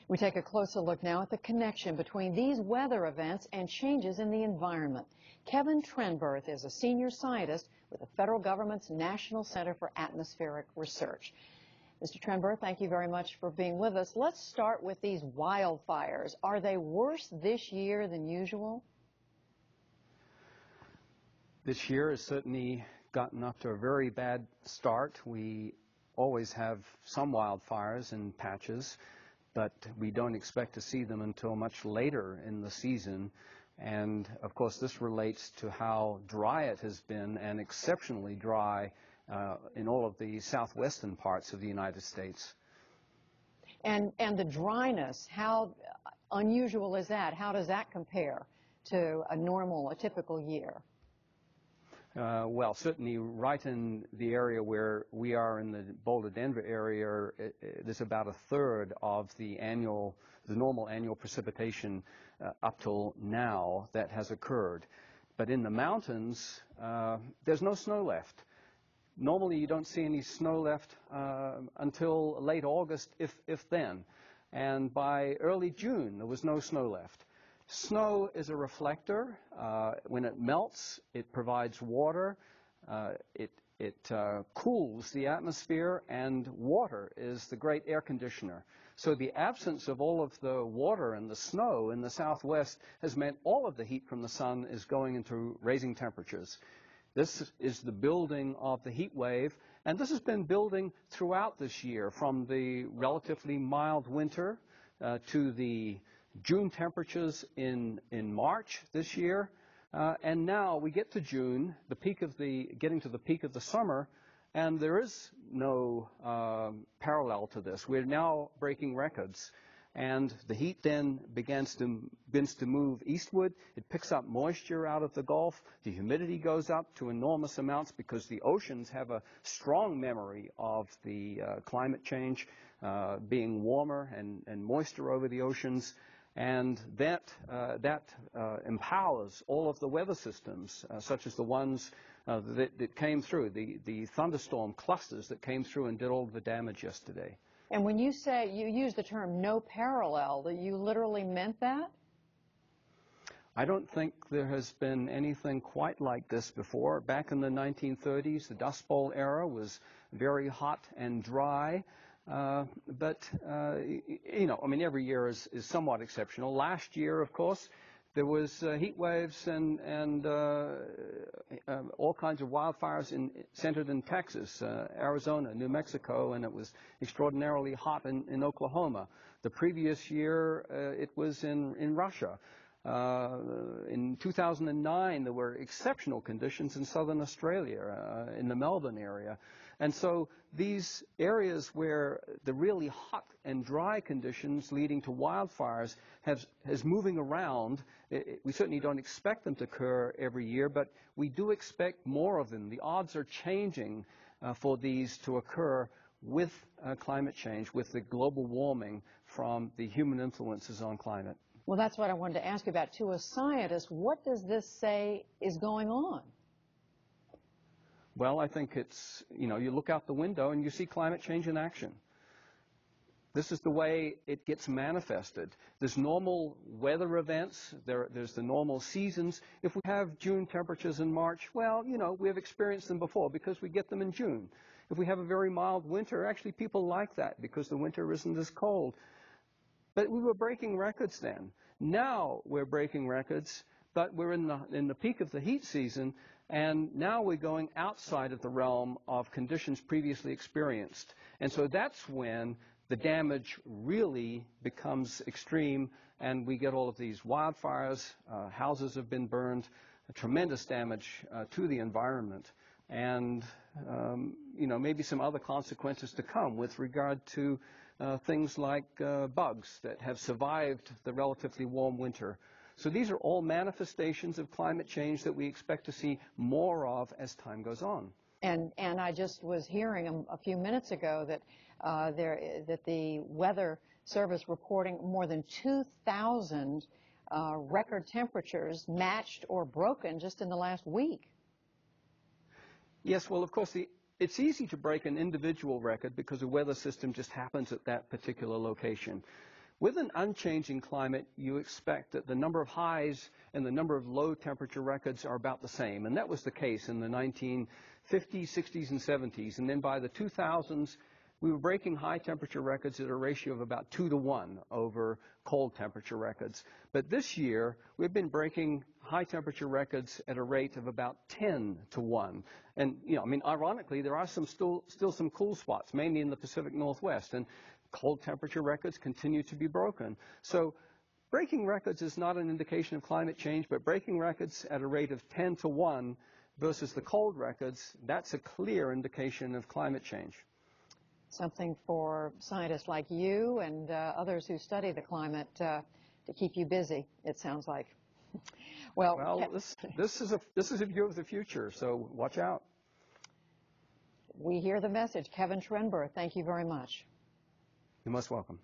We take a closer look now at the connection between these weather events and changes in the environment. Kevin Trenberth is a senior scientist with the federal government's National Center for Atmospheric Research. Mr. Trenberth, thank you very much for being with us. Let's start with these wildfires. Are they worse this year than usual? This year has certainly gotten off to a very bad start. We always have some wildfires in patches, but we don't expect to see them until much later in the season. And of course, this relates to how dry it has been, and exceptionally dry in all of the southwestern parts of the United States. And the dryness, how unusual is that? How does that compare to a typical year? Well, certainly right in the area where we are in the Boulder, Denver area, there's about a third of the normal annual precipitation up till now that has occurred. But in the mountains, there's no snow left. Normally you don't see any snow left until late August, if then. And by early June, there was no snow left. Snow is a reflector. When it melts, it provides water. It cools the atmosphere, and water is the great air conditioner. So the absence of all of the water and the snow in the southwest has meant all of the heat from the sun is going into raising temperatures. This is the building of the heat wave, and this has been building throughout this year, from the relatively mild winter to the June temperatures in March this year, and now we get to June, getting to the peak of the summer, and there is no parallel to this. We're now breaking records, and the heat then begins to move eastward. It picks up moisture out of the Gulf. The humidity goes up to enormous amounts because the oceans have a strong memory of the climate change, being warmer and moisture over the oceans. And that empowers all of the weather systems, such as the ones that came through, the thunderstorm clusters that came through and did all of the damage yesterday. And when you say, you use the term no parallel, that you literally meant that? I don't think there has been anything quite like this before. Back in the 1930s, the Dust Bowl era was very hot and dry. But every year is somewhat exceptional. Last year, of course, there was heat waves and all kinds of wildfires centered in Texas, Arizona, New Mexico, and it was extraordinarily hot in Oklahoma. The previous year, it was in Russia. In 2009, there were exceptional conditions in southern Australia, in the Melbourne area. And so these areas where the really hot and dry conditions leading to wildfires is moving around. We certainly don't expect them to occur every year, but we do expect more of them. The odds are changing for these to occur with climate change, with the global warming from the human influences on climate. Well, that's what I wanted to ask you about. To a scientist, what does this say is going on? Well, I think it's, you look out the window and you see climate change in action. This is the way it gets manifested. There's normal weather events. There's the normal seasons. If we have June temperatures in March, well, we have experienced them before because we get them in June. If we have a very mild winter, actually people like that because the winter isn't as cold. But we were breaking records then. Now we're breaking records, but we're in the peak of the heat season, and now we're going outside of the realm of conditions previously experienced. And so that's when the damage really becomes extreme, and we get all of these wildfires. Houses have been burned, tremendous damage to the environment, and maybe some other consequences to come with regard to things like bugs that have survived the relatively warm winter. So these are all manifestations of climate change that we expect to see more of as time goes on. And I just was hearing a few minutes ago that that the Weather Service reporting more than 2,000 record temperatures matched or broken just in the last week. Yes, well, of course, it's easy to break an individual record because a weather system just happens at that particular location. With an unchanging climate, you expect that the number of highs and the number of low temperature records are about the same. And that was the case in the 1950s, 60s, and 70s. And then by the 2000s, we were breaking high temperature records at a ratio of about 2 to 1 over cold temperature records. But this year, we've been breaking high temperature records at a rate of about 10 to 1. And, ironically, there are still some cool spots, mainly in the Pacific Northwest. And cold temperature records continue to be broken. So breaking records is not an indication of climate change, but breaking records at a rate of 10 to 1 versus the cold records, that's a clear indication of climate change. Something for scientists like you and others who study the climate to keep you busy, it sounds like. Well, this is a view of the future, so watch out. We hear the message. Kevin Trenberth, thank you very much. You're most welcome.